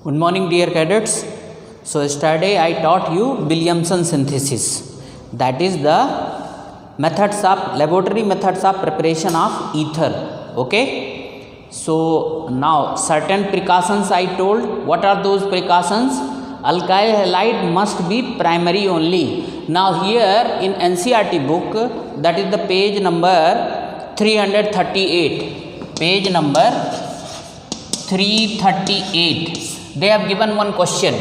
Good morning, dear cadets. So yesterday I taught you Williamson synthesis. That is the laboratory methods of preparation of ether. Okay. So now certain precautions I told. What are those precautions? Alkyl halide must be primary only. Now here in NCERT book, that is the page number 338. Page number 338. They have given one question.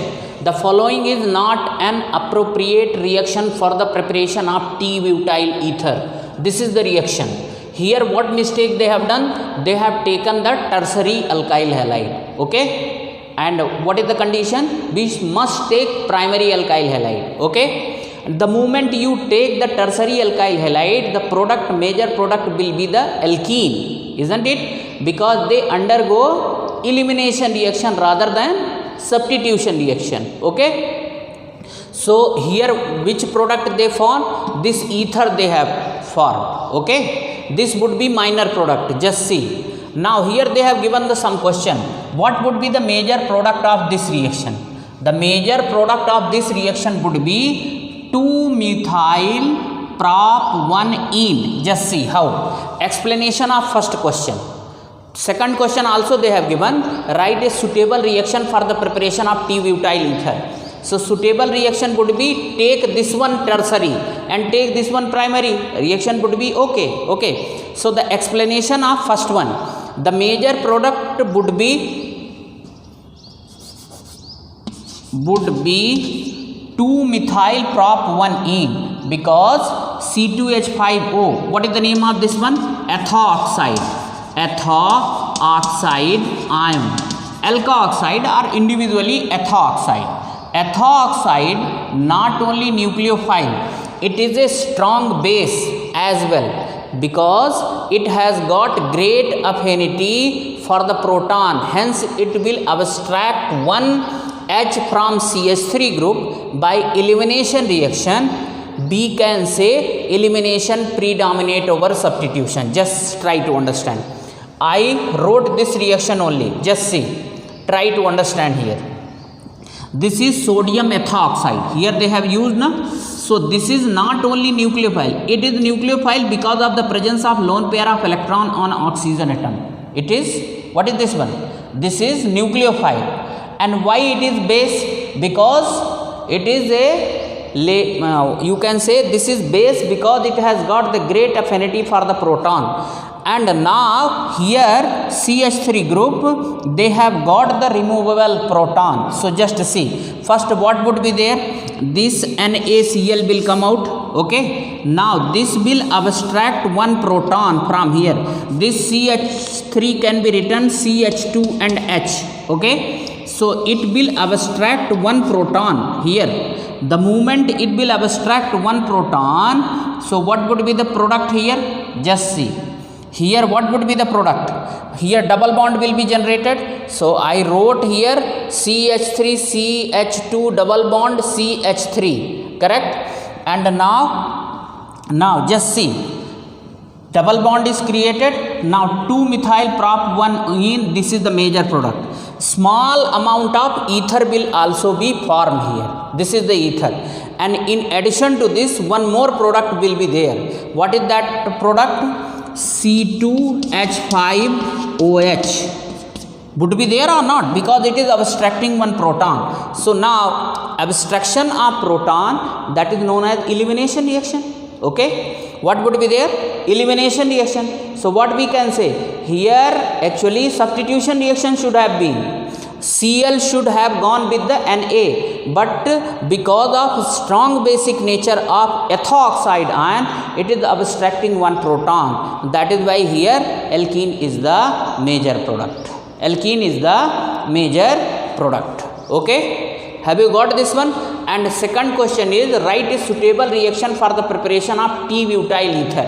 The following is not an appropriate reaction for the preparation of T-butyl ether. This is the reaction. Here what mistake they have done? They have taken the tertiary alkyl halide. Okay. And what is the condition? We must take primary alkyl halide. Okay. The moment you take the tertiary alkyl halide, the product, major product will be the alkene, isn't it? Because they undergo elimination reaction rather than substitution reaction. Okay. So here which product they form? This ether they have formed. Okay. This would be minor product. Just see. Now here they have given the some question. What would be the major product of this reaction? The major product of this reaction would be 2-methyl prop 1-ene. Just see how. Explanation of first question. Second question also they have given. Write a suitable reaction for the preparation of T-butyl ether. So suitable reaction would be take this one tertiary and take this one primary. Reaction would be okay. Okay. So the explanation of first one. The major product would be 2-methyl prop 1-ene because C2H5O. What is the name of this one? Ethoxide. Ethoxide ion. Alkoxide are individually ethoxide. Ethoxide not only nucleophile, it is a strong base as well because it has got great affinity for the proton. Hence it will abstract one H from CH3 group by elimination reaction. We can say elimination predominate over substitution. Just try to understand. I wrote this reaction only. Just see. Try to understand here. This is sodium ethoxide. Here they have used na. So this is not only nucleophile. It is nucleophile because of the presence of lone pair of electron on oxygen atom. It is, what is this one? This is nucleophile. And why it is base? Because it is a, you can say this is base because it has got the great affinity for the proton. And now here CH3 group, they have got the removable proton. So just see. First what would be there? This NaCl will come out. Okay. Now this will abstract one proton from here. This CH3 can be written CH2 and H. Okay. So it will abstract one proton here. The moment it will abstract one proton, so what would be the product here? Just see. Here what would be the product? Here double bond will be generated. So I wrote here CH3 CH2 double bond CH3. Correct? And now just see. Double bond is created. Now 2-methyl prop 1-ene. This is the major product. Small amount of ether will also be formed here. This is the ether. And in addition to this, one more product will be there. What is that product? C2H5OH. Would be there or not? Because it is abstracting one proton. So now abstraction of proton, that is known as elimination reaction. Okay. What would be there? Elimination reaction. So what we can say? Here actually substitution reaction should have been. Cl should have gone with the Na, but because of strong basic nature of ethoxide ion, it is abstracting one proton. That is why here alkene is the major product. Alkene is the major product. Okay. Have you got this one? And second question is write a suitable reaction for the preparation of T-butyl ether.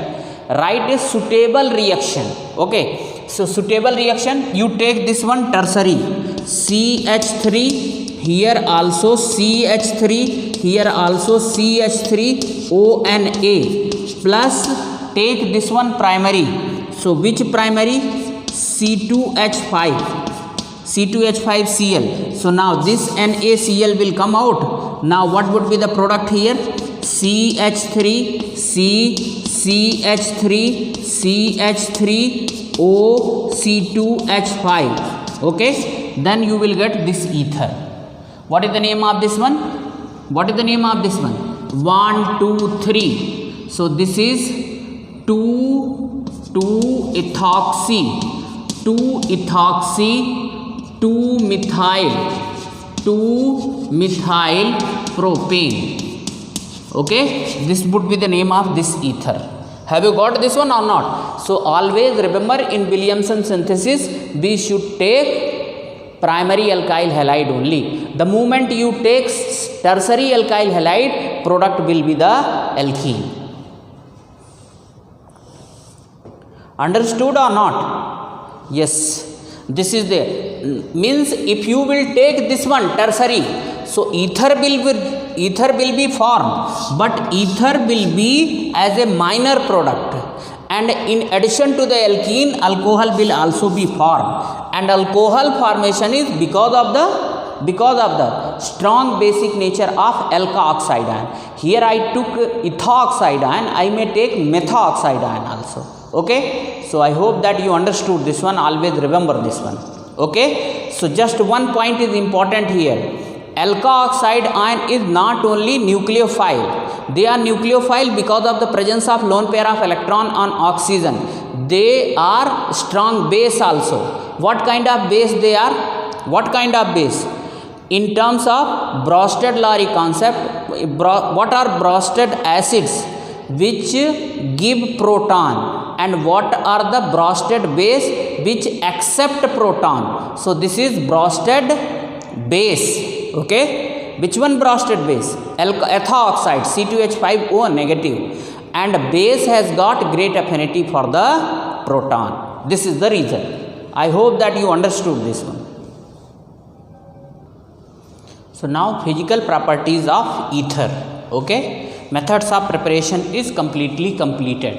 Write a suitable reaction. Okay. So suitable reaction, you take this one tertiary CH3, here also CH3, here also CH3 ONA plus take this one primary. So which primary? C2H5. C2H5Cl. So now this NaCl will come out. Now what would be the product here? CH3, CH3, CH3O, C2H5. Okay, then you will get this ether. What is the name of this one? What is the name of this one? 1, 2, 3. So this is 2-ethoxy, 2-ethoxy, 2-methyl propane. Okay, this would be the name of this ether. Have you got this one or not? So always remember, in Williamson synthesis we should take primary alkyl halide only. The moment you take tertiary alkyl halide, product will be the alkene. Understood or not? Yes, this is the means. If you will take this one tertiary, so ether will be formed, but ether will be as a minor product, and in addition to the alkene, alcohol will also be formed, and alcohol formation is because of the strong basic nature of alkoxide ion. Here I took ethoxide ion, I may take methoxide ion also. Okay, so I hope that you understood this one. Always remember this one. Okay, so just one point is important here. Alkoxide ion is not only nucleophile. They are nucleophile because of the presence of lone pair of electron on oxygen. They are strong base also. What kind of base they are? What kind of base? In terms of Bronsted-Lowry concept, what are Bronsted acids which give proton, and what are the Bronsted base which accept proton? So this is Bronsted base. Okay, which one Bronsted base? Ethoxide, C2H5O negative, and base has got great affinity for the proton. This is the reason. I hope that you understood this one. So now physical properties of ether. Okay, methods of preparation is completely completed.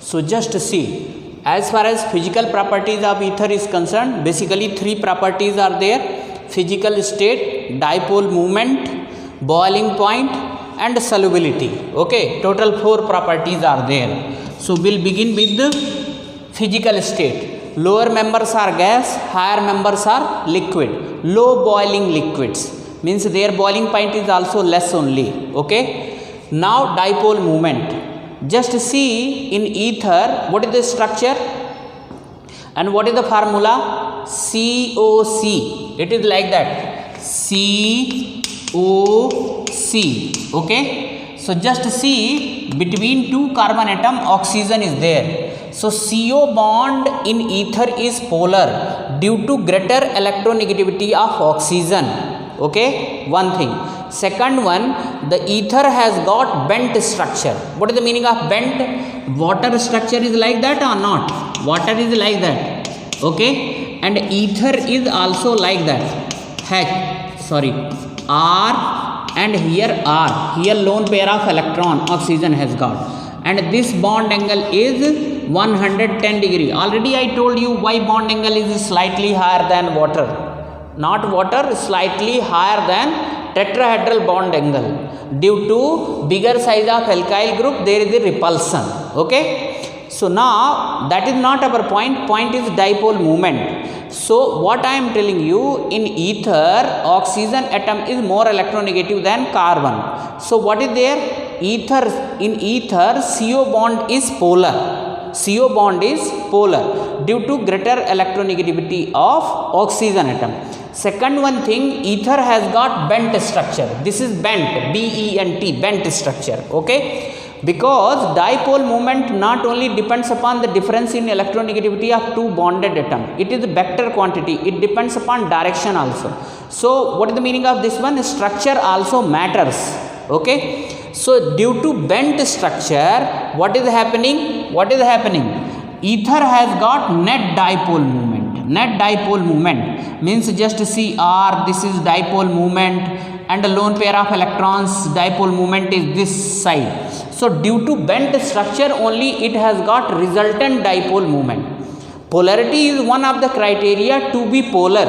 So just see, as far as physical properties of ether is concerned, basically 3 properties are there: physical state, dipole moment, boiling point, and solubility. Okay, total 4 properties are there. So we'll begin with the physical state. Lower members are gas, higher members are liquid. Low boiling liquids means their boiling point is also less only. Okay, now dipole moment. Just see, in ether what is the structure and what is the formula? COC. It is like that, COC. Okay, so just see, between 2 carbon atom oxygen is there. So CO bond in ether is polar due to greater electronegativity of oxygen. Okay, one thing. Second one, the ether has got bent structure. What is the meaning of bent? Water structure is like that or not? Water is like that. Okay, and ether is also like that. R, and here R. Here lone pair of electron oxygen has got, and this bond angle is 110 degree. Already I told you why bond angle is slightly higher than water. Not water, slightly higher than tetrahedral bond angle. Due to bigger size of alkyl group, there is a repulsion. Okay, so now that is not our point. Point is dipole moment. So what I am telling you, in ether oxygen atom is more electronegative than carbon. So what is there? In ether CO bond is polar. CO bond is polar due to greater electronegativity of oxygen atom. Second one thing, ether has got bent structure. This is bent, B-E-N-T, bent structure. Okay, because dipole moment not only depends upon the difference in electronegativity of 2 bonded atom, it is a vector quantity. It depends upon direction also. So what is the meaning of this one? Structure also matters. Okay, so due to bent structure, what is happening? Ether has got net dipole moment. Net dipole moment means, just see R, this is dipole moment, and a lone pair of electrons dipole moment is this side. So due to bent structure only, it has got resultant dipole moment. Polarity is one of the criteria to be polar.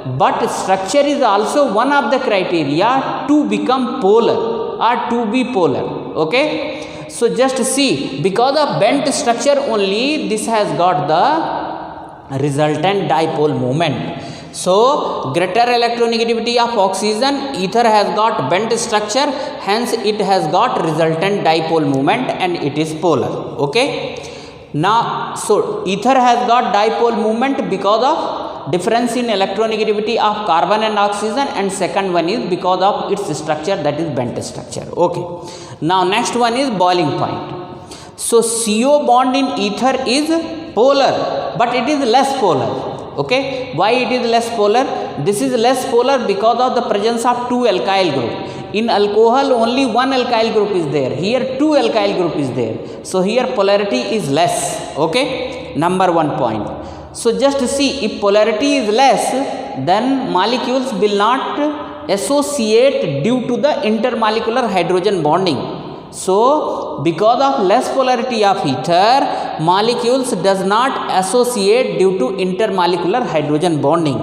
but structure is also one of the criteria to become polar or to be polar. Okay, so just see, because of bent structure only this has got the resultant dipole moment. So greater electronegativity of oxygen, ether has got bent structure, hence it has got resultant dipole moment and it is polar. Okay, now so ether has got dipole moment because of difference in electronegativity of carbon and oxygen, and second one is because of its structure, that is bent structure. Okay, now next one is boiling point. So CO bond in ether is polar, but it is less polar. Okay, why it is less polar? This is less polar because of the presence of two alkyl group. In alcohol only one alkyl group is there, here two alkyl group is there, so here polarity is less. Okay, number one point. So just see, if polarity is less, then molecules will not associate due to the intermolecular hydrogen bonding. So because of less polarity of ether, molecules does not associate due to intermolecular hydrogen bonding.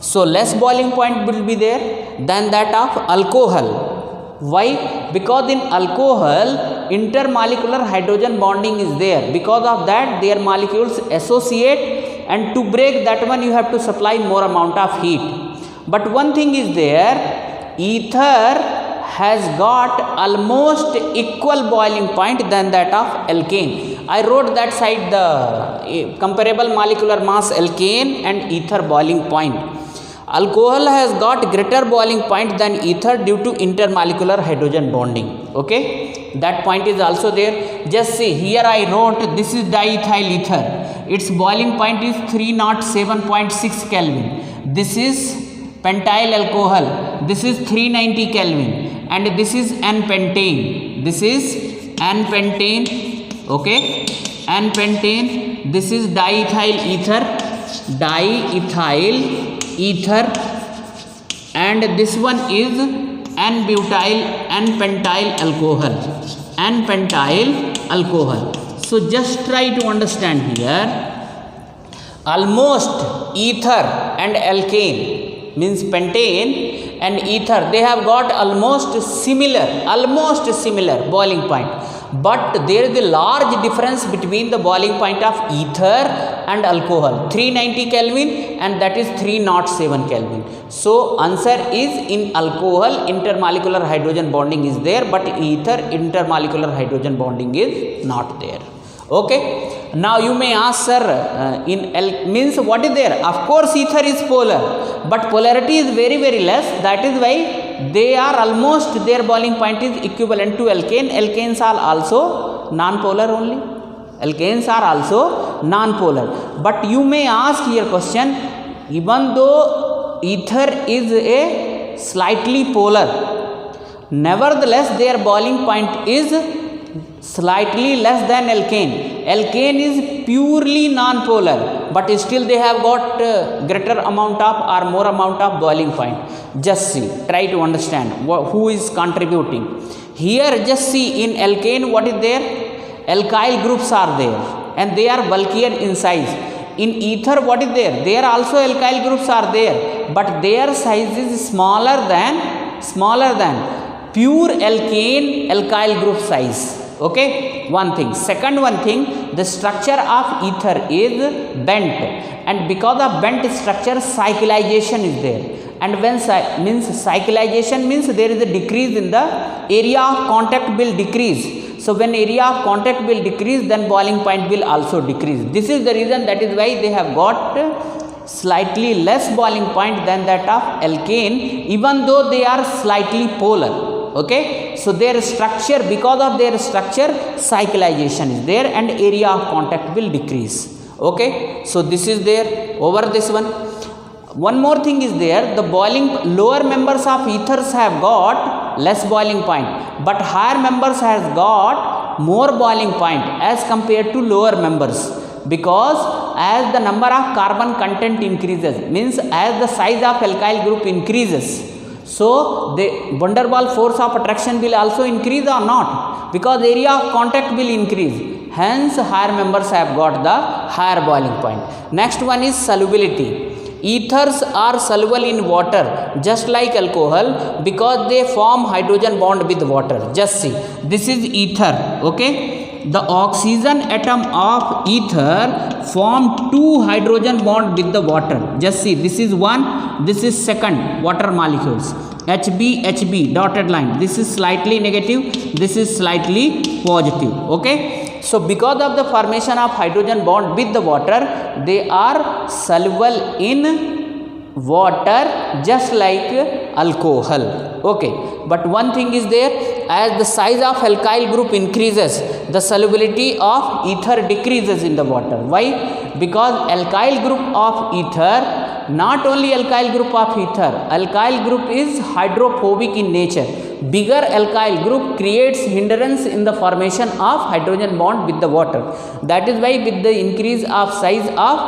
So less boiling point will be there than that of alcohol. Why? Because in alcohol intermolecular hydrogen bonding is there, because of that their molecules associate, and to break that one you have to supply more amount of heat. But one thing is there, ether has got almost equal boiling point than that of alkane. I wrote that side the comparable molecular mass alkane and ether boiling point. Alcohol has got greater boiling point than ether due to intermolecular hydrogen bonding. Okay, that point is also there. Just see, here I wrote this is diethyl ether, its boiling point is 307.6 Kelvin. This is pentyl alcohol, this is 390 Kelvin, and this is n-pentane, this is n-pentane. Okay, n-pentane, this is diethyl ether, and this one is n-pentyl alcohol. So just try to understand here, almost ether and alkane means pentane and ether, they have got almost similar boiling point, but there is a large difference between the boiling point of ether and alcohol, 390 Kelvin and that is 307 Kelvin. So answer is, in alcohol intermolecular hydrogen bonding is there, but ether intermolecular hydrogen bonding is not there. Okay, now you may ask, sir, means what is there? Of course ether is polar, but polarity is very less, that is why they are almost, their boiling point is equivalent to alkane. Alkanes are also non-polar only, alkanes are also non-polar. But you may ask here question, even though ether is a slightly polar, nevertheless their boiling point is slightly less than alkane. Alkane is purely non-polar, but still they have got greater amount of or more amount of boiling point. Just see, try to understand who is contributing here. Just see, in alkane what is there? Alkyl groups are there and they are bulkier in size. In ether what is there? There also alkyl groups are there, but their size is smaller than pure alkane alkyl group size. Okay, one thing. Second one thing, the structure of ether is bent, and because of bent structure cyclization is there. And when cyclization means there is a decrease in the area of contact will decrease. So when area of contact will decrease, then boiling point will also decrease. This is the reason, that is why they have got slightly less boiling point than that of alkane, even though they are slightly polar. Okay, so their structure, because of their structure cyclization is there and area of contact will decrease. Okay, so this is there over this one. One more thing is there, the lower members of ethers have got less boiling point, but higher members has got more boiling point as compared to lower members, because as the number of carbon content increases, means as the size of alkyl group increases, so the van der Waals force of attraction will also increase or not, because area of contact will increase, hence higher members have got the higher boiling point. Next one is solubility. ethers are soluble in water just like alcohol because they form hydrogen bond with water. Just see, this is ether, okay. The oxygen atom of ether form two hydrogen bond with the water. Just see, this is one, this is second water molecules. HB dotted line. This is slightly negative, this is slightly positive, okay. So because of the formation of hydrogen bond with the water, they are soluble in water just like alcohol, okay. But one thing is there, as the size of alkyl group increases, the solubility of ether decreases in the water. Why? Because alkyl group of ether, not only alkyl group of ether, alkyl group is hydrophobic in nature. Bigger alkyl group creates hindrance in the formation of hydrogen bond with the water. That is why with the increase of size of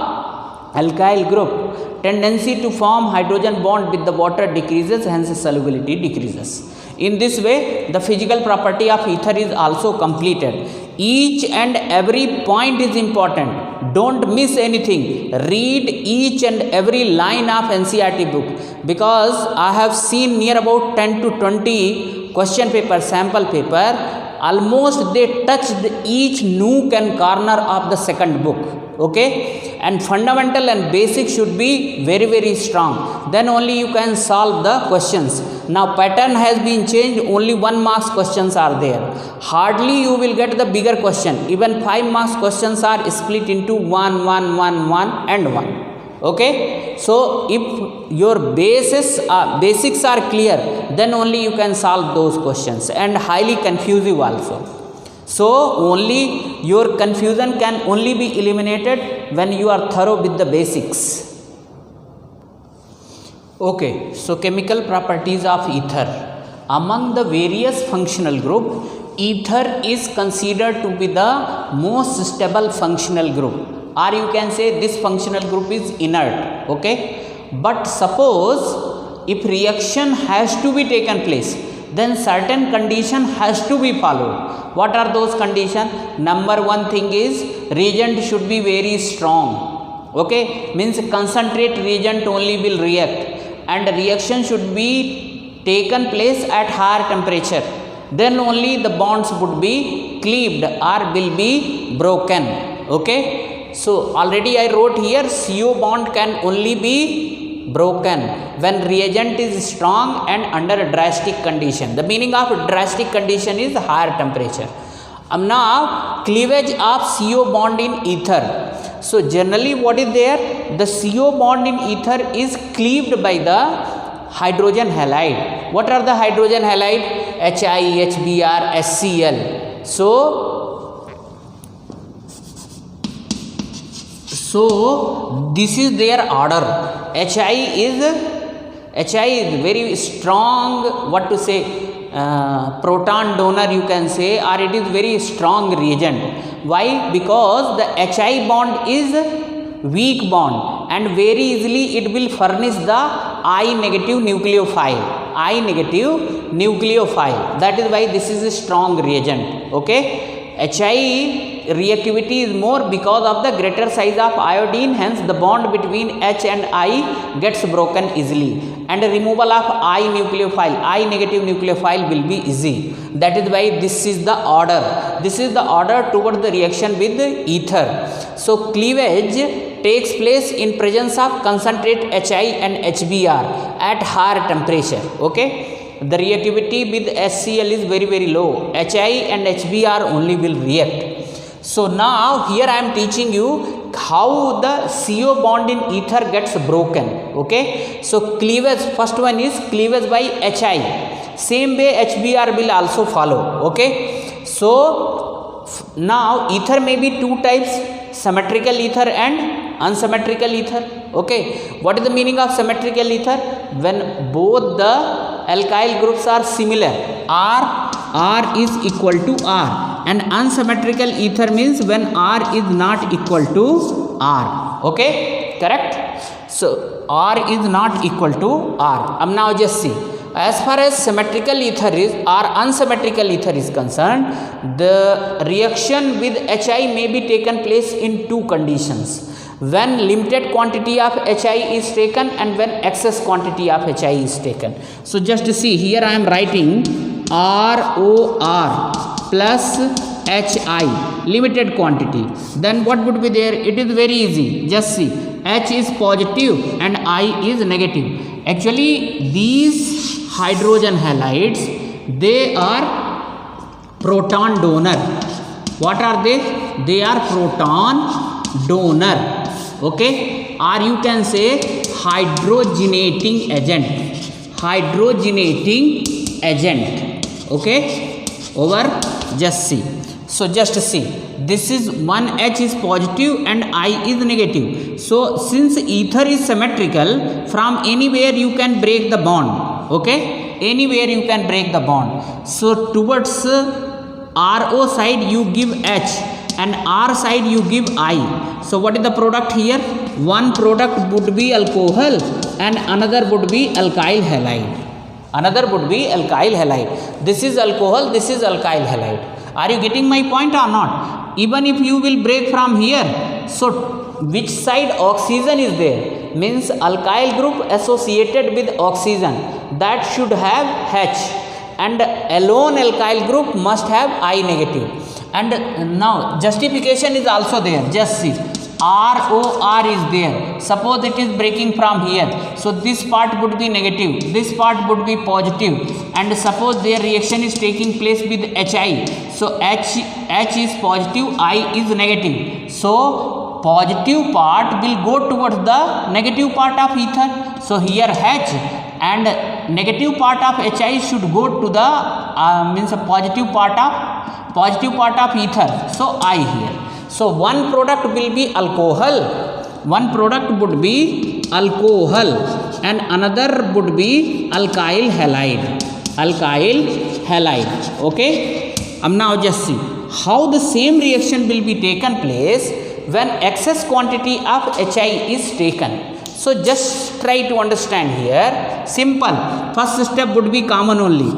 alkyl group, tendency to form hydrogen bond with the water decreases, hence solubility decreases. In this way, the physical property of ether is also completed. Each and every point is important. Don't miss anything. Read each and every line of NCERT book, because I have seen near about 10 to 20 question paper, sample paper. Almost they touched each nook and corner of the second book, okay. And fundamental and basic should be very, very strong. Then only you can solve the questions. Now pattern has been changed, only 1 marks questions are there. Hardly you will get the bigger question. Even 5 marks questions are split into 1, 1, 1, 1 and 1. Okay. So if your basics are clear, then only you can solve those questions, and highly confusive also. So only your confusion can only be eliminated when you are thorough with the basics. Okay, so chemical properties of ether. Among the various functional group, ether is considered to be the most stable functional group, or you can say this functional group is inert, okay. But suppose if reaction has to be taken place, then certain condition has to be followed. What are those conditions? Number one thing is reagent should be very strong, okay. Means concentrate reagent only will react, and reaction should be taken place at higher temperature. Then only the bonds would be cleaved or will be broken, okay. So already I wrote here, CO bond can only be broken when reagent is strong and under a drastic condition. The meaning of drastic condition is higher temperature. Now cleavage of CO bond in ether. So generally what is there? The CO bond in ether is cleaved by the hydrogen halide. What are the hydrogen halide? HI, HBr, HCl. So this is their order. HI is very strong, what to say, proton donor you can say, or it is very strong reagent. Why? Because the HI bond is weak bond and very easily it will furnish the I negative nucleophile. That is why this is a strong reagent, okay. HI reactivity is more because of the greater size of iodine, hence the bond between H and I gets broken easily, and removal of I negative nucleophile will be easy. That is why this is the order. This is the order towards the reaction with ether. So cleavage takes place in presence of concentrate HI and HBr at higher temperature, okay. The reactivity with HCl is very, very low. HI and HBr only will react. So now here I am teaching you how the CO bond in ether gets broken, okay. So cleavage, first one is cleavage by HI. Same way HBr will also follow, okay. So now ether may be two types, symmetrical ether and unsymmetrical ether, okay. What is the meaning of symmetrical ether? When both the alkyl groups are similar, R is equal to R, and unsymmetrical ether means when R is not equal to R, okay, correct. So R is not equal to R. Now just see, as far as symmetrical ether is or unsymmetrical ether is concerned, the reaction with HI may be taken place in two conditions. when limited quantity of HI is taken and when excess quantity of HI is taken. So just see here I am writing ROR plus HI, limited quantity. Then what would be there? It is very easy. Just see, H is positive and I is negative. Actually these hydrogen halides, they are proton donor. What are they? They are proton donor. Okay, or you can say hydrogenating agent. Hydrogenating agent. Okay, over. Just see. So just see, this is one H is positive and I is negative. So since ether is symmetrical, from anywhere you can break the bond. Okay, anywhere you can break the bond. So towards RO side you give H and R side you give I. So what is the product here? One product would be alcohol and another would be alkyl halide. Another would be alkyl halide. This is alcohol, this is alkyl halide. Are you getting my point or not? Even if you will break from here, so which side oxygen is there? Means alkyl group associated with oxygen, that should have H, and alone alkyl group must have I negative. And now justification is also there. Just see, ROR is there. Suppose it is breaking from here, so this part would be negative, this part would be positive, and suppose their reaction is taking place with HI. So H is positive, I is negative. So positive part will go towards the negative part of ether. So here H and negative part of HI should go to the means a positive part of ether. So I here. So one product will be alcohol, one product would be alcohol and another would be alkyl halide. Alkyl halide. Okay. Now just see how the same reaction will be taken place when excess quantity of HI is taken. So just try to understand here. Simple. First step would be common only.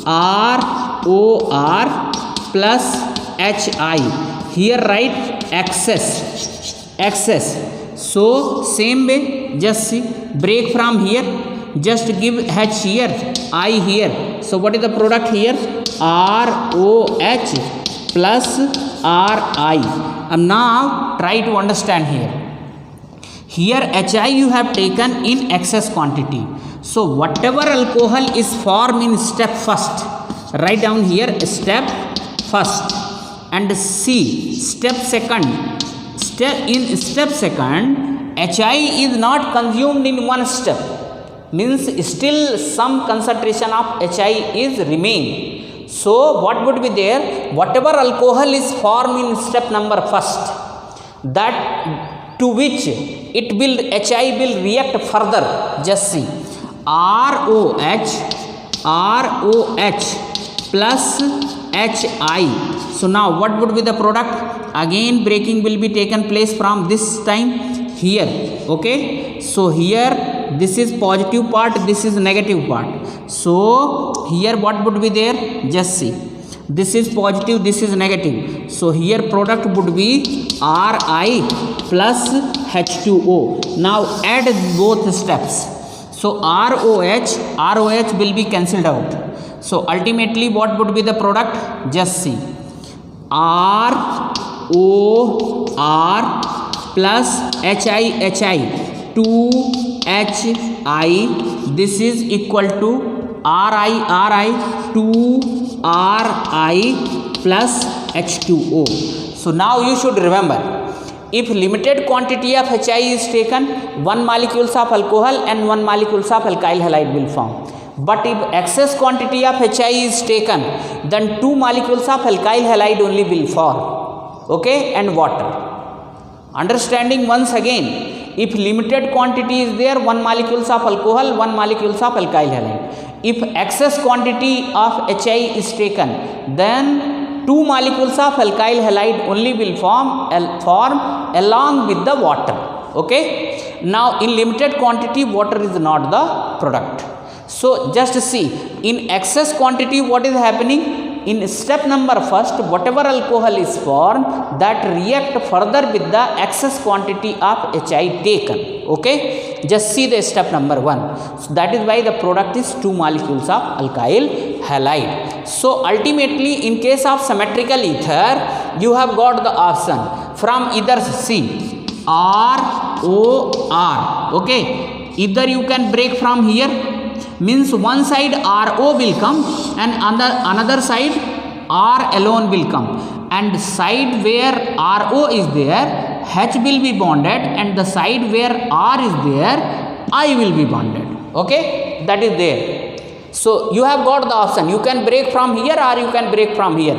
ROR plus HI. Here write excess. So same way, just see, break from here, just give H here, I here. So what is the product here? ROH plus RI. And now try to understand here. Here HI you have taken in excess quantity. So whatever alcohol is formed in step first, write down here step first. And see step second. In step second, HI is not consumed in one step. Means still some concentration of HI is remain. So what would be there? Whatever alcohol is formed in step number first, that to which it will HI will react further. Just see, ROH plus HI. So now what would be the product? Again breaking will be taken place from this time here. Okay, so here this is positive part, this is negative part. So here what would be there? Just see, this is positive, this is negative. So here product would be Ri plus H2O. Now add both steps. So ROH will be cancelled out. So ultimately what would be the product? Just see, ROR plus HI 2HI. This is equal to RI 2RI plus H2O. So now you should remember, if limited quantity of HI is taken, 1 molecules of alcohol and 1 molecules of alkyl halide will form. But if excess quantity of HI is taken, then 2 molecules of alkyl halide only will form. Okay, and water. Understanding once again, if limited quantity is there, 1 molecules of alcohol, 1 molecules of alkyl halide. If excess quantity of HI is taken, then 2 molecules of alkyl halide only will form along with the water. Okay. Now in limited quantity, water is not the product. So just see, in excess quantity what is happening? in step number first, whatever alcohol is formed, that react further with the excess quantity of HI taken. Okay, just see the step number 1. So that is why the product is 2 molecules of alkyl halide. So ultimately, in case of symmetrical ether, you have got the option from either C, R, O, R. Okay, either you can break from here, means one side RO will come and another side R alone will come, and side where RO is there, H will be bonded, and the side where R is there, I will be bonded. Okay, that is there. So you have got the option, you can break from here or you can break from here.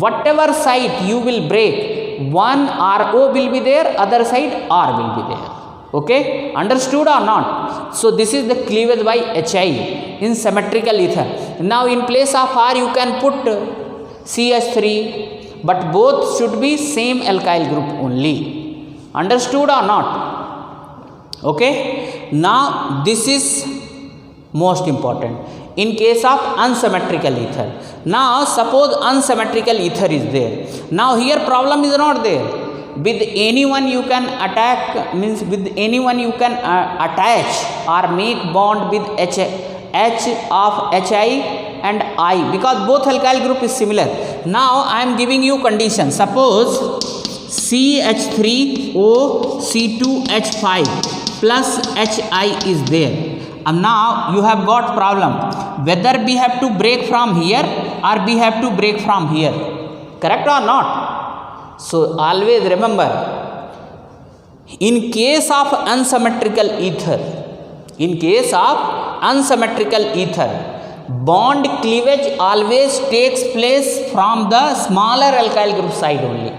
Whatever side you will break, one RO will be there, other side R will be there. Okay, understood or not? So this is the cleavage by HI in symmetrical ether. Now in place of R you can put CH3, but both should be same alkyl group only. Understood or not? Okay, now this is most important in case of unsymmetrical ether. Now suppose unsymmetrical ether is there. Now here problem is not there. With anyone you can attack, means with anyone you can attach or make bond with H of HI and I, because both alkyl group is similar. Now I am giving you condition. Suppose CH3O C2H5 plus HI is there. And now you have got problem whether we have to break from here or we have to break from here. Correct or not? So always remember, in case of unsymmetrical ether, bond cleavage always takes place from the smaller alkyl group side only.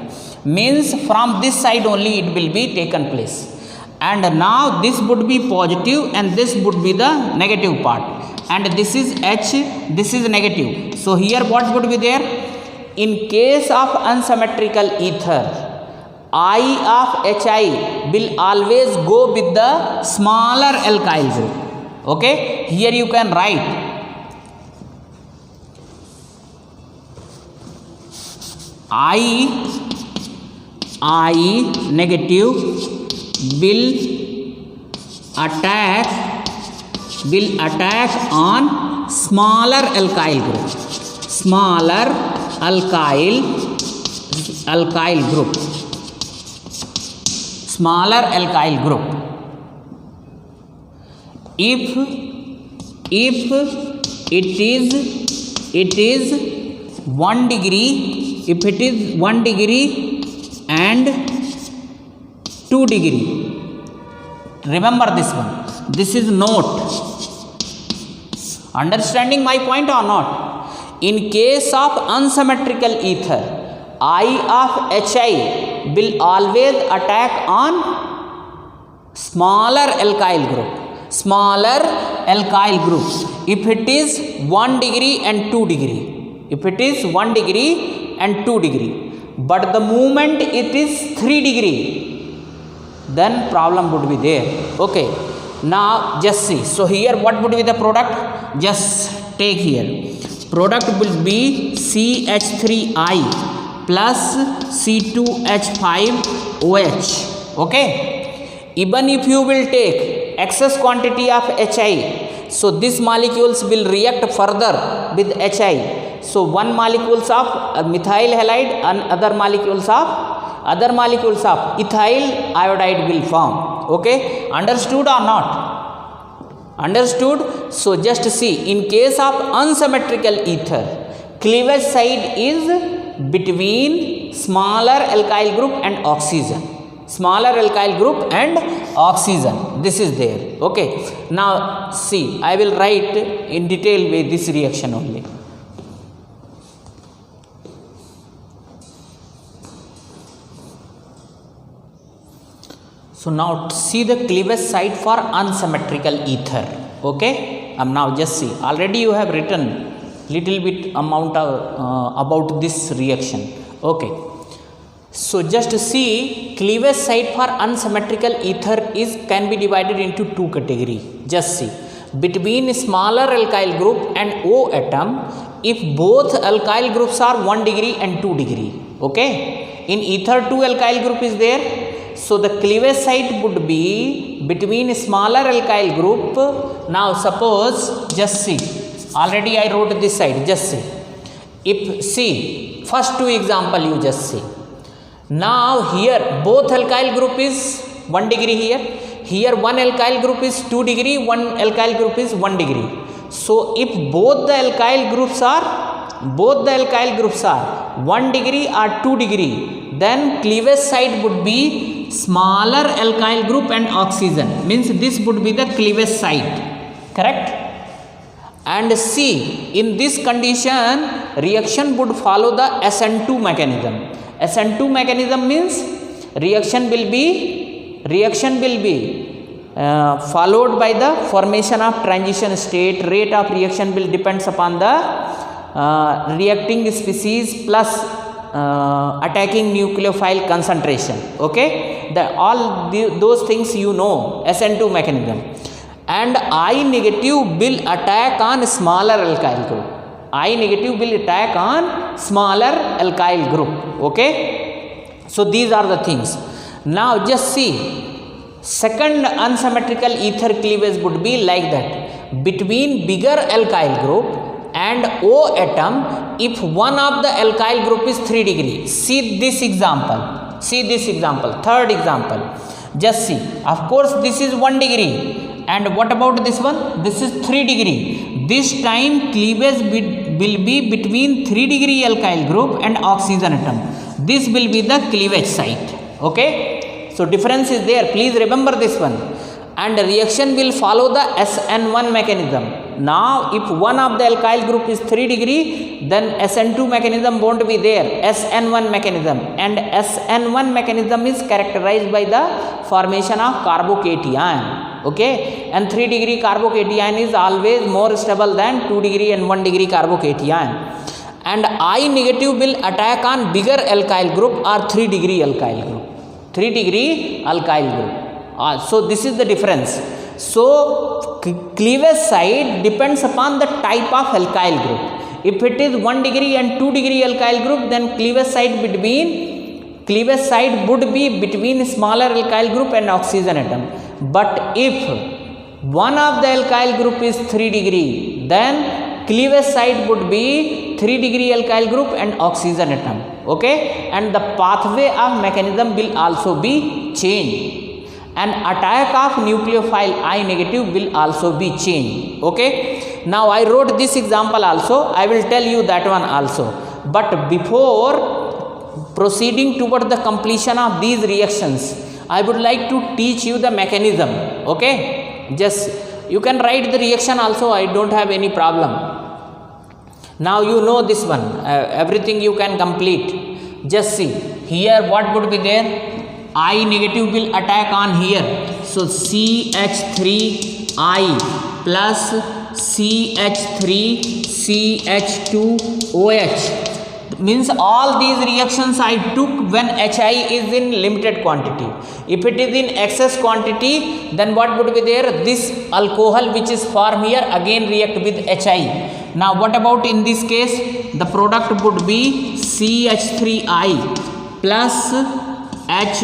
Means from this side only it will be taken place. And now this would be positive and this would be the negative part. And this is H, this is negative. So here what would be there? In case of unsymmetrical ether, I of HI will always go with the smaller alkyl group. Okay, here you can write I negative will attack on smaller alkyl group. Smaller alkyl group. Smaller alkyl group. If it is 1 degree, if it is 1 degree and 2 degree. Remember this one. This is note. Understanding my point or not? In case of unsymmetrical ether, I of HI will always attack on smaller alkyl group. Smaller alkyl group. If it is 1 degree and 2 degree. If it is 1 degree and 2 degree. But the moment it is 3 degree, then problem would be there. Okay. Now just see. So here what would be the product? Just take here. Product will be CH3I plus C2H5OH. Okay. Even if you will take excess quantity of HI, so these molecules will react further with HI. So one molecules of methyl halide and other molecules of ethyl iodide will form. Okay, understood or not? Understood? So just see, in case of unsymmetrical ether, cleavage side is between smaller alkyl group and oxygen. Smaller alkyl group and oxygen. This is there. Okay. Now see, I will write in detail with this reaction only. So now see the cleavage side for unsymmetrical ether. Okay. Now just see. Already you have written little bit amount of, about this reaction. Okay. So just see, cleavage side for unsymmetrical ether can be divided into 2 categories. Just see. Between smaller alkyl group and O atom, if both alkyl groups are 1 degree and 2 degree. Okay, in ether 2 alkyl group is there, so the cleavage site would be between smaller alkyl group. Now suppose, just see, already I wrote this side, just see. If see first two example, you just see. Now here both alkyl group is 1 degree here. Here one alkyl group is 2 degree, one alkyl group is 1 degree. So if both the alkyl groups are 1 degree or 2 degree, then cleavage site would be smaller alkyl group and oxygen. Means this would be the cleavage site. Correct? And see, in this condition, reaction would follow the SN2 mechanism. SN2 mechanism means reaction will be followed by the formation of transition state. Rate of reaction will depends upon the reacting species plus attacking nucleophile concentration. Okay, those things you know, SN2 mechanism. And I negative will attack on smaller alkyl group. I negative will attack on smaller alkyl group. Okay, so these are the things. Now just see, second unsymmetrical ether cleavage would be like that. Between bigger alkyl group and O atom, if one of the alkyl group is 3 degree. See this example. Third example. Just see. Of course, this is 1 degree. And what about this one? This is 3 degree. This time cleavage will be between 3 degree alkyl group and oxygen atom. This will be the cleavage site. Okay. So difference is there. Please remember this one. And reaction will follow the SN1 mechanism. Now if one of the alkyl group is 3 degree, then SN2 mechanism won't be there. SN1 mechanism. And SN1 mechanism is characterized by the formation of carbocation. Okay, and 3 degree carbocation is always more stable than 2 degree and 1 degree carbocation. And I negative will attack on bigger alkyl group or 3 degree alkyl group. 3 degree alkyl group. So this is the difference. So cleavage site depends upon the type of alkyl group. If it is 1 degree and 2 degree alkyl group, then cleavage site would be between smaller alkyl group and oxygen atom. But if one of the alkyl group is 3 degree, then cleavage site would be 3 degree alkyl group and oxygen atom. Okay, and the pathway of mechanism will also be changed. And attack of nucleophile I negative will also be changed. Okay, now I wrote this example also. I will tell you that one also. But before proceeding toward the completion of these reactions, I would like to teach you the mechanism. Okay, just you can write the reaction also. I don't have any problem. Now you know this one. Everything you can complete. Just see here what would be there. I negative will attack on here. So CH3I plus CH3CH2OH. Means all these reactions I took when HI is in limited quantity. If it is in excess quantity, then what would be there? This alcohol which is formed here again react with HI. Now what about in this case? The product would be CH3I plus HOCH,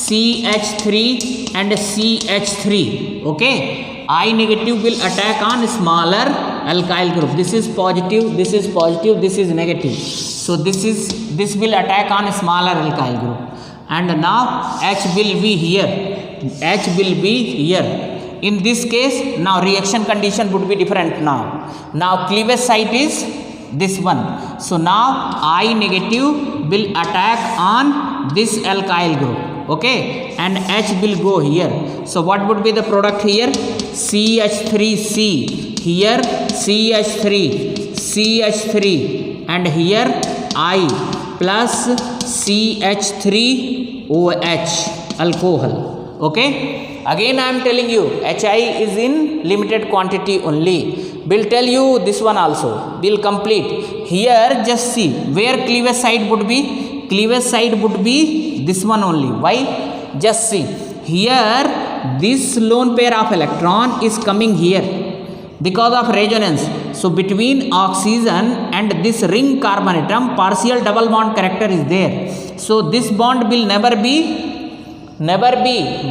CH3 and CH3. Okay, I negative will attack on smaller alkyl group. This is positive, this is positive, this is negative. So this will attack on smaller alkyl group. And now H will be here. H will be here. In this case, now reaction condition would be different now. Now cleavage site is this one. So now I negative will attack on this alkyl group. Okay, and H will go here. So what would be the product here? CH3C, here CH3, CH3 and here I plus CH3OH alcohol. Okay, again I am telling you HI is in limited quantity only. Will tell you this one also. Will complete. Here just see where cleavage site would be. Cleavage site would be this one only. Why? Just see here this lone pair of electron is coming here. because of resonance. So between oxygen and this ring carbon atom, partial double bond character is there. So this bond will never be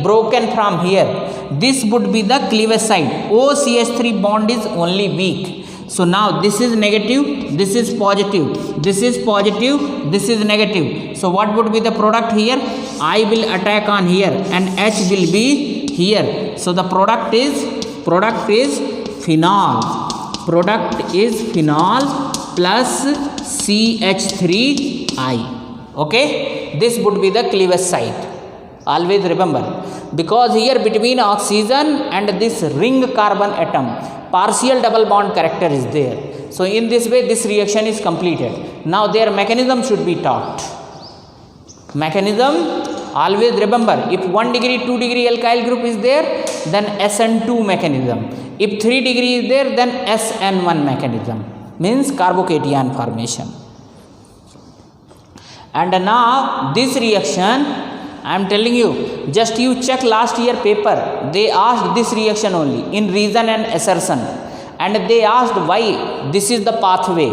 broken from here. This would be the cleavage side. OCH3 bond is only weak. So now this is negative, this is positive, this is positive, this is negative. So what would be the product here? I will attack on here and H will be here. So the product is phenol. Product is phenol plus CH3I. Okay, this would be the cleavage site. Always remember, because here between oxygen and this ring carbon atom, partial double bond character is there. So in this way this reaction is completed. Now their mechanism should be taught. Mechanism, always remember, if 1 degree 2 degree alkyl group is there, then SN2 mechanism. If 3 degree is there, then SN1 mechanism, means carbocation formation. And now this reaction, I am telling you, just you check last year paper, they asked this reaction only in reason and assertion, and they asked why. This is the pathway.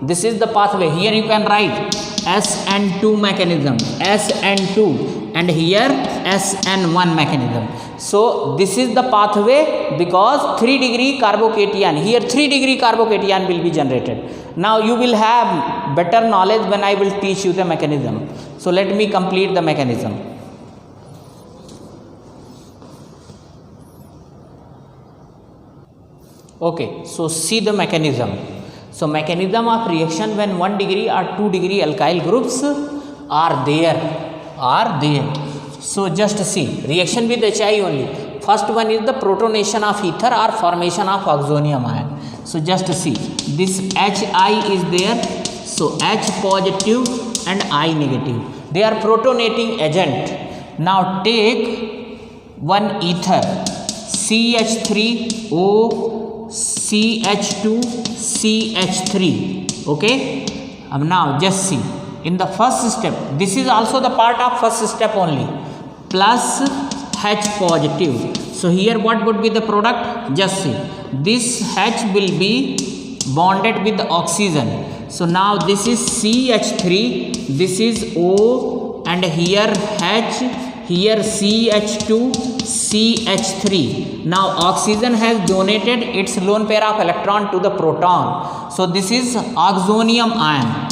This is the pathway. Here you can write SN2 mechanism, SN2, and here SN1 mechanism. So this is the pathway because 3 degree carbocation, here 3 degree carbocation will be generated. Now you will have better knowledge when I will teach you the mechanism. So let me complete the mechanism. Okay, so see the mechanism. So mechanism of reaction when 1 degree or 2 degree alkyl groups are there. So just see, reaction with HI only. First one is the protonation of ether or formation of oxonium ion. So just see, this HI is there. So H positive and I negative. They are protonating agent. Now take one ether, CH3O, CH2, CH3. Okay. Now just see. In the first step, this is also the part of first step only, plus H positive. So here what would be the product? Just see, this H will be bonded with the oxygen. So now this is CH3, this is O, and here H, here CH2, CH3. Now oxygen has donated its lone pair of electron to the proton. So this is oxonium ion.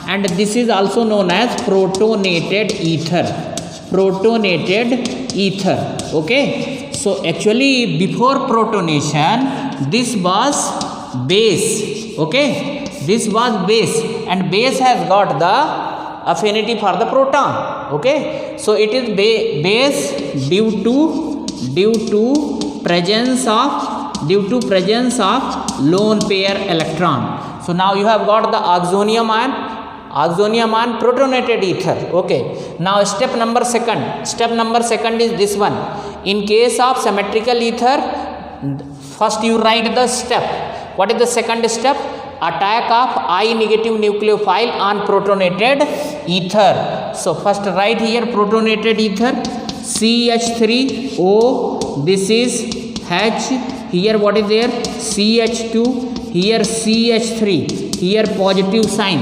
And this is also known as protonated ether. Okay, so actually before protonation this was base. Okay, this was base, and base has got the affinity for the proton. Okay, so it is base due to presence of lone pair electron. So now you have got the oxonium ion protonated ether. Okay, now step number second is this one. In case of symmetrical ether, first you write the step. What is the second step? Attack of I negative nucleophile on protonated ether. So first write here protonated ether, CH3O, this is H, here what is there? CH2, here CH3, here positive sign.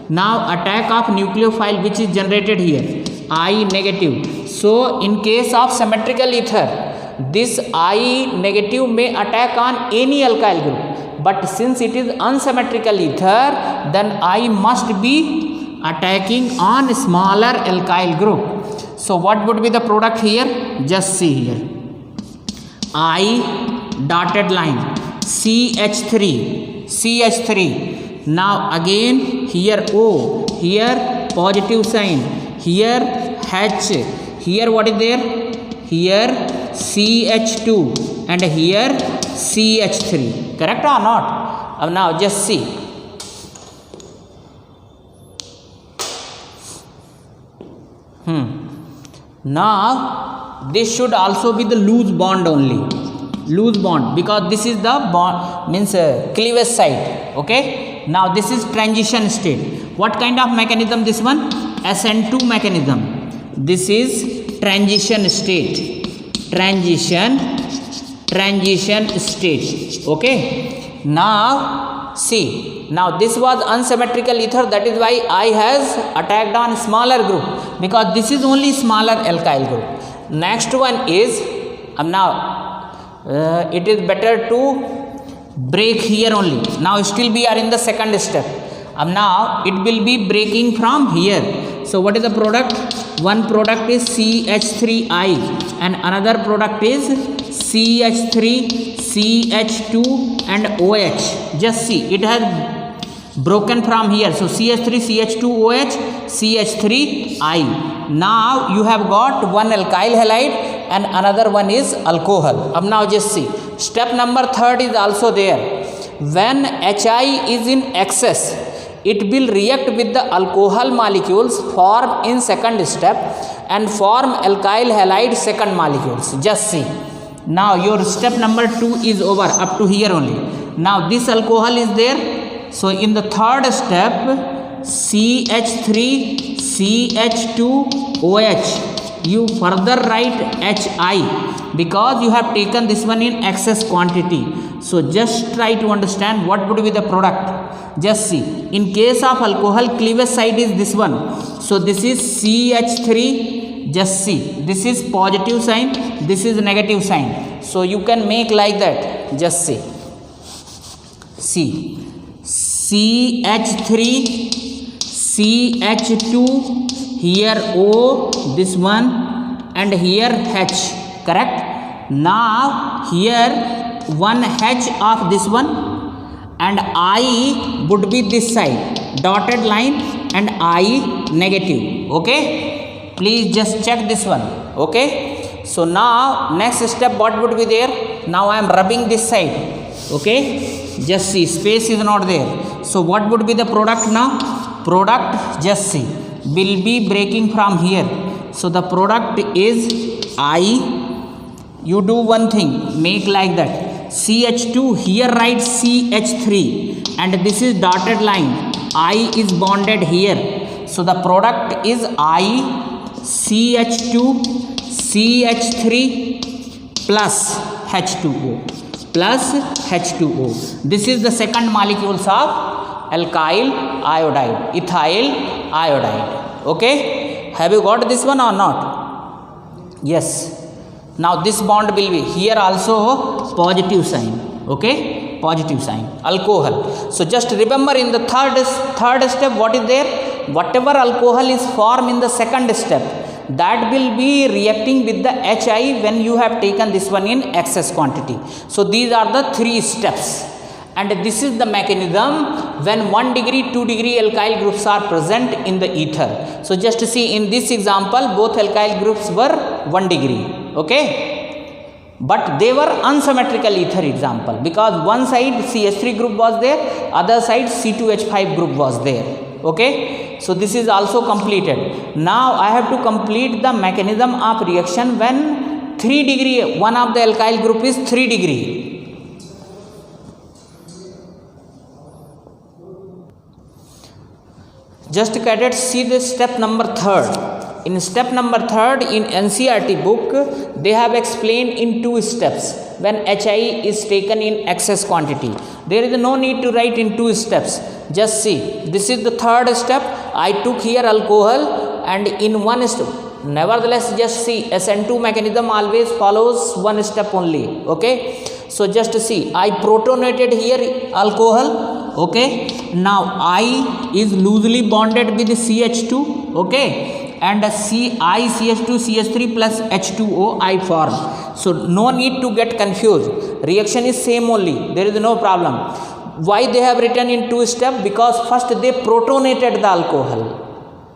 Now attack of nucleophile which is generated here, I negative. So in case of symmetrical ether, this I negative may attack on any alkyl group, but since it is unsymmetrical ether, then I must be attacking on smaller alkyl group. So what would be the product here? Just see here, I dotted line, CH3. Now again here O, here positive sign, here H, here what is there? Here CH2 and here CH3. Correct or not? Now just see. Now this should also be the loose bond only. Because this is the bond, means cleavage site. Okay. Now this is transition state. What kind of mechanism this one? SN2 mechanism. This is transition state. transition state. Okay, now see, now this was unsymmetrical ether, that is why I has attacked on smaller group, because this is only smaller alkyl group. Next one is now it is better to break here only. Now still we are in the second step. Now it will be breaking from here. So what is the product? One product is CH3I and another product is CH3, CH2 and OH. Just see, it has broken from here. So CH3, CH2, OH, CH3I. Now you have got one alkyl halide and another one is alcohol. Now just see, step number 3 is also there. When HI is in excess, it will react with the alcohol molecules form in second step and form alkyl halide second molecules. Just see. Now your step number 2 is over up to here only. Now this alcohol is there. So in the third step, CH3, CH2, OH, you further write HI because you have taken this one in excess quantity. So just try to understand what would be the product. Just see, in case of alcohol, cleavage side is this one. So this is CH3. Just see, this is positive sign, this is negative sign. So you can make like that. Just see. See, CH3, CH2, here O, this one, and here H. Correct? Now here one H of this one. And I would be this side, dotted line and I negative. Okay, please just check this one. Okay, so now next step what would be there? Now I am rubbing this side. Okay, just see, space is not there. So what would be the product now? Product, just see, will be breaking from here. So the product is I. You do one thing, make like that. CH2, here write CH3 and this is dotted line. I is bonded here. So the product is I, CH2, CH3 plus H2O. Plus H2O. This is the second molecules of alkyl iodide, ethyl iodide. Okay, have you got this one or not? Yes. Now this bond will be here also positive sign. Okay, positive sign, alcohol. So just remember in the third step what is there? Whatever alcohol is formed in the second step, that will be reacting with the HI when you have taken this one in excess quantity. So these are the 3 steps. And this is the mechanism when 1 degree, 2 degree alkyl groups are present in the ether. So just see in this example, both alkyl groups were 1 degree. Okay, but they were unsymmetrical ether example because one side CH3 group was there, other side C2H5 group was there. Okay, so this is also completed. Now I have to complete the mechanism of reaction when 3 degree, one of the alkyl group is 3 degree. Just cadets, see the step number 3rd. In step number 3rd in NCERT book, they have explained in 2 steps when HI is taken in excess quantity. There is no need to write in 2 steps. Just see, this is the 3rd step. I took here alcohol and in 1 step. Nevertheless, just see, SN2 mechanism always follows 1 step only. Okay, so just see, I protonated here alcohol. Okay, now I is loosely bonded with CH2. Okay, and CH2, CH3 plus H2O I form. So no need to get confused. Reaction is same only. There is no problem. Why they have written in 2 steps? Because first they protonated the alcohol.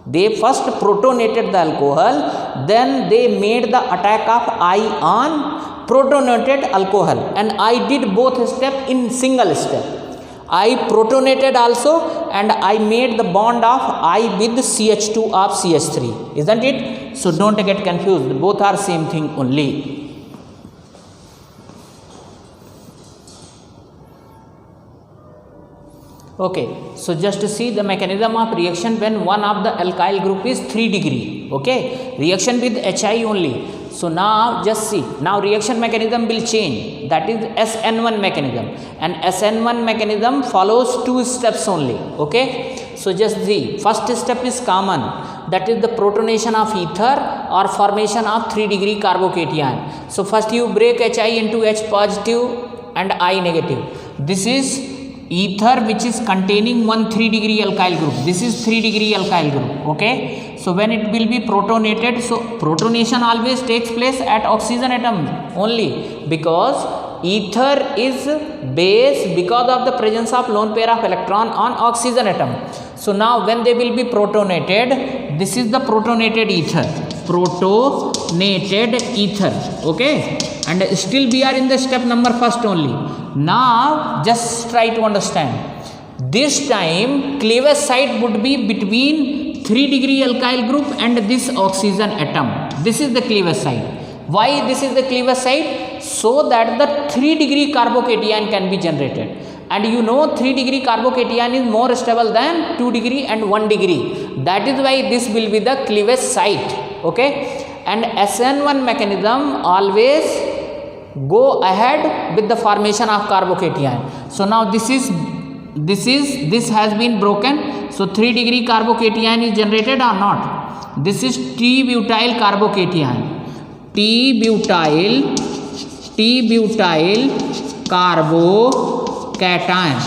They first protonated the alcohol, then they made the attack of I on protonated alcohol, and I did both steps in single step. I protonated also and I made the bond of I with CH2 of CH3, isn't it? So don't get confused, both are same thing only. Okay, so just see the mechanism of reaction when one of the alkyl group is 3 degree. Okay, reaction with HI only. So now just see, now reaction mechanism will change, that is SN1 mechanism, and SN1 mechanism follows two steps only. Okay, so just see, first step is common, that is the protonation of ether or formation of 3-degree carbocation. So first you break Hi into H positive and I negative. This is ether which is containing one 3-degree alkyl group. This is 3-degree alkyl group. Okay, so when it will be protonated, so protonation always takes place at oxygen atom only, because ether is base because of the presence of lone pair of electron on oxygen atom. So now when they will be protonated, this is the protonated ether, protonated ether. Okay, and still we are in the step number first only. Now just try to understand, this time cleavage site would be between 3-degree alkyl group and this oxygen atom. This is the cleavage site. Why this is the cleavage site? So that the 3-degree carbocation can be generated, and you know 3-degree carbocation is more stable than 2-degree and 1-degree. That is why this will be the cleavage site. Okay, and SN1 mechanism always go ahead with the formation of carbocation. So now this has been broken. So 3-degree carbocation is generated or not? This is T-butyl carbocation. T-butyl carbocation.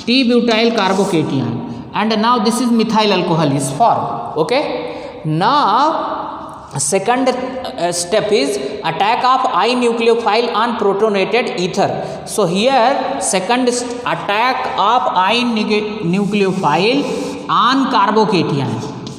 T-butyl carbocation. And now this is methyl alcohol is formed. Okay. Now second step is attack of I nucleophile on protonated ether. So here second attack of I nucleophile on carbocation,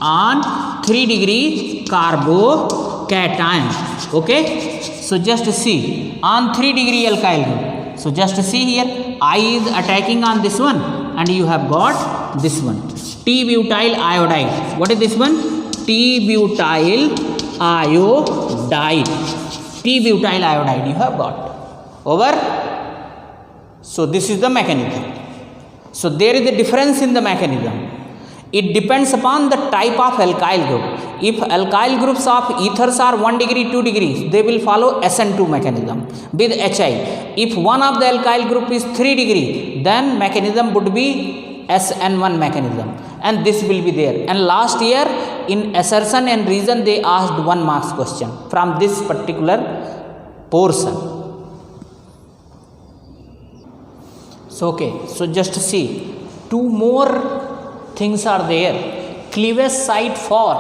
on 3-degree carbocation. Okay, so just see, on 3-degree alkyl group. So just see here, I is attacking on this one, and you have got this one, T-butyl iodide. What is this one? T-butyl iodide. T-butyl iodide you have got. Over. So this is the mechanism. So there is a difference in the mechanism. It depends upon the type of alkyl group. If alkyl groups of ethers are 1 degree, 2 degrees, they will follow SN2 mechanism with Hi. If one of the alkyl group is 3 degree, then mechanism would be SN1 mechanism, and this will be there. And last year in assertion and reason they asked 1 marks question from this particular portion. So okay, so just see, 2 more things are there. Cleavage site for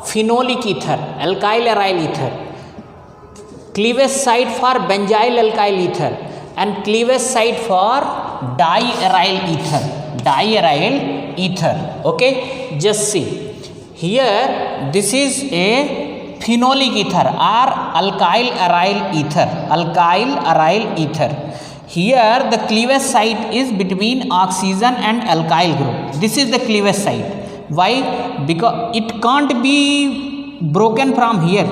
phenolic ether, alkyl aryl ether, cleavage site for benzyl alkyl ether, and cleavage site for diaryl ether. Diaryl ether. Okay, just see here, this is a phenolic ether or alkyl aryl ether. Alkyl aryl ether. Here the cleavage site is between oxygen and alkyl group. This is the cleavage site. Why? Because it can't be broken from here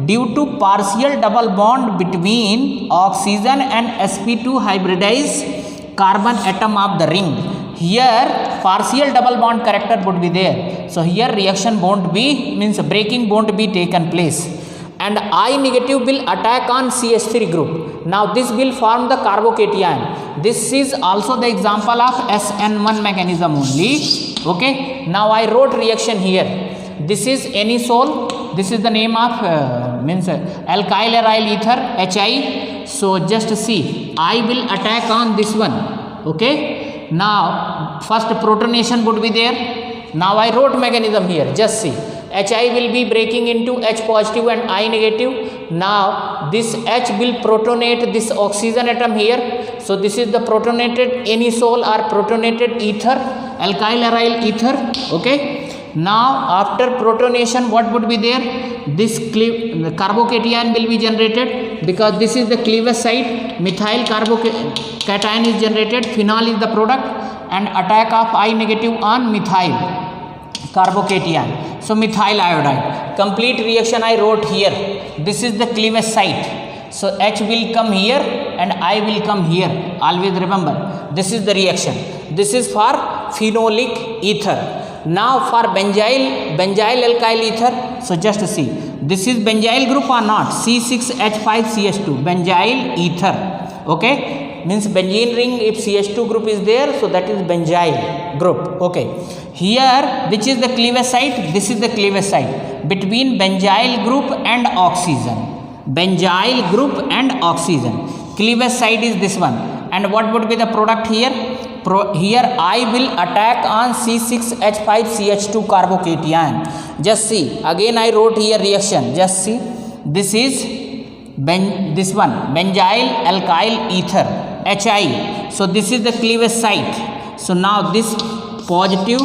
due to partial double bond between oxygen and sp2 hybridized carbon atom of the ring. Here partial double bond character would be there. So here reaction won't be, means breaking won't be taken place, and I negative will attack on CH3 group. Now this will form the carbocation. This is also the example of SN1 mechanism only. Okay, now I wrote reaction here. This is anisole. This is the name of alkyl aryl ether, Hi. So just see, I will attack on this one. Okay, now first protonation would be there. Now I wrote mechanism here. Just see, Hi will be breaking into H positive and I negative. Now this H will protonate this oxygen atom here. So this is the protonated anisole or protonated ether, alkyl aryl ether. Okay. Now after protonation, what would be there? This carbocation will be generated, because this is the cleavage site. Methyl carbocation is generated. Phenol is the product, and attack of I negative on methyl carbocation. So methyl iodide. Complete reaction I wrote here. This is the cleavage site. So H will come here and I will come here. Always remember, this is the reaction. This is for phenolic ether. Now for benzyl alkyl ether, so just see, this is benzyl group or not, C6H5CH2 benzyl ether. Okay, means benzene ring, if CH2 group is there, so that is benzyl group. Okay, here which is the cleavage site? This is the cleavage site between benzyl group and oxygen. Benzyl group and oxygen, cleavage site is this one. And what would be the product here? Here I will attack on C6H5CH2 carbocation. Just see, again I wrote here reaction. Just see, this is this one, benzyl alkyl ether, HI. So this is the cleavage site. So now this positive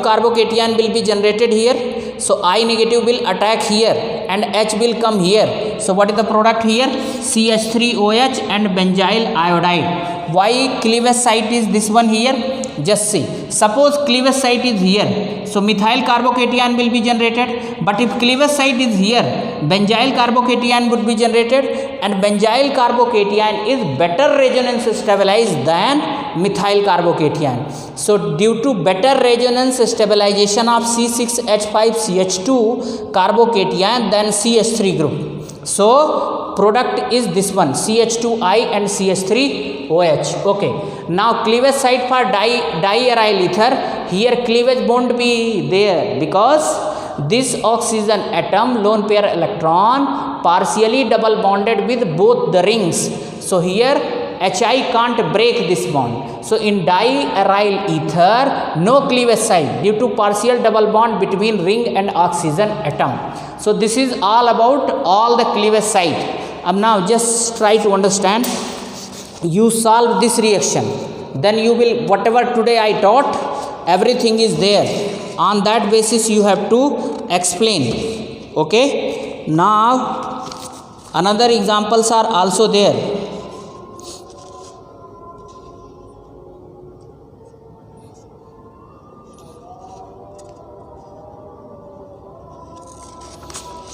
carbocation will be generated here. So I negative will attack here and H will come here. So what is the product here? CH3OH and benzyl iodide. Why cleavage site is this one here? Just see, suppose cleavage site is here, so methyl carbocation will be generated. But if cleavage site is here, benzyl carbocation would be generated, and benzyl carbocation is better resonance stabilized than methyl carbocation. So due to better resonance stabilization of C6H5CH2 carbocation than CH3 group, so product is this one, CH2I and CH3OH. Okay, now cleavage site for diaryl ether, here cleavage won't be there because this oxygen atom lone pair electron partially double bonded with both the rings. So here HI can't break this bond. So in diaryl ether, no cleavage site due to partial double bond between ring and oxygen atom. So this is all about all the cleavage site. Now just try to understand. You solve this reaction, then you will, whatever today I taught, everything is there. On that basis you have to explain. Okay, now another examples are also there.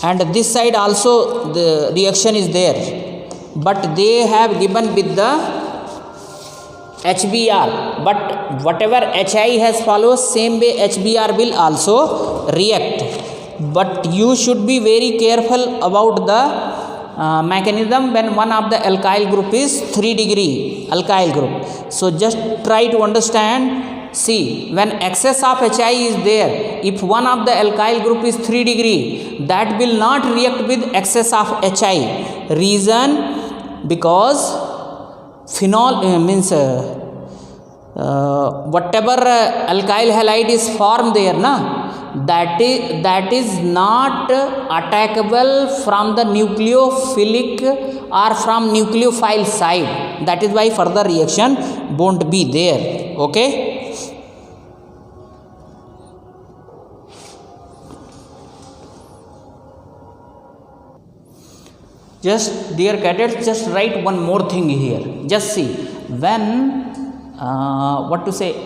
And this side also the reaction is there, but they have given with the HBr, but whatever HI has follows, same way HBr will also react. But you should be very careful about the mechanism when one of the alkyl group is 3 degree alkyl group. So just try to understand. See, when excess of HI is there, if one of the alkyl group is 3 degree, that will not react with excess of HI. Reason, because phenol means whatever alkyl halide is formed there, na, that is not attackable from the nucleophilic or from nucleophile side. That is why further reaction won't be there. Okay. Just dear cadets, just write one more thing here. Just see, when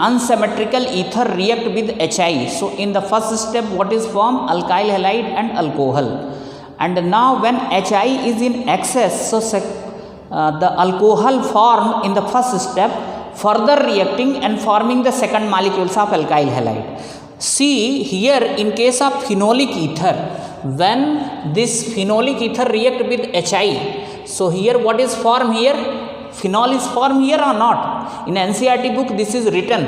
unsymmetrical ether react with HI. So in the first step, what is formed? Alkyl halide and alcohol. And now when HI is in excess, so the alcohol formed in the first step, further reacting and forming the second molecules of alkyl halide. See here, in case of phenolic ether, when this phenolic ether react with HI, so here what is formed here? Phenol is formed here or not? In NCERT book this is written.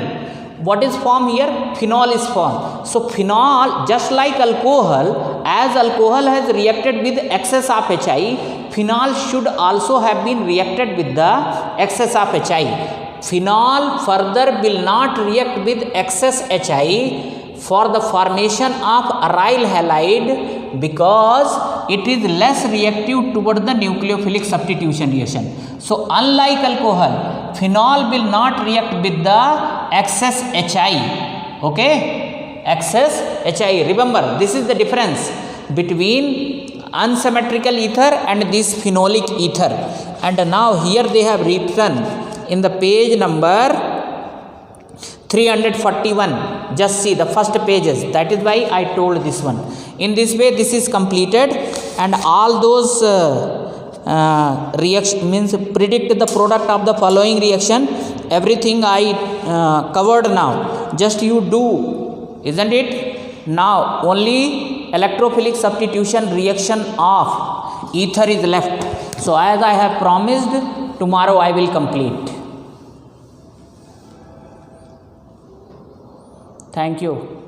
What is formed here? Phenol is formed. So phenol, just like alcohol, as alcohol has reacted with excess of HI, phenol should also have been reacted with the excess of HI. Phenol further will not react with excess HI for the formation of aryl halide because it is less reactive toward the nucleophilic substitution reaction. So unlike alcohol, phenol will not react with the excess HI. Okay, excess HI. Remember, this is the difference between unsymmetrical ether and this phenolic ether. And now here they have written in the page number 341, just see the first pages. That is why I told this one. In this way this is completed, and all those reaction means predict the product of the following reaction. Everything I covered now. Just you do isn't it? Now only electrophilic substitution reaction of ether is left. So as I have promised, tomorrow I will complete. Thank you.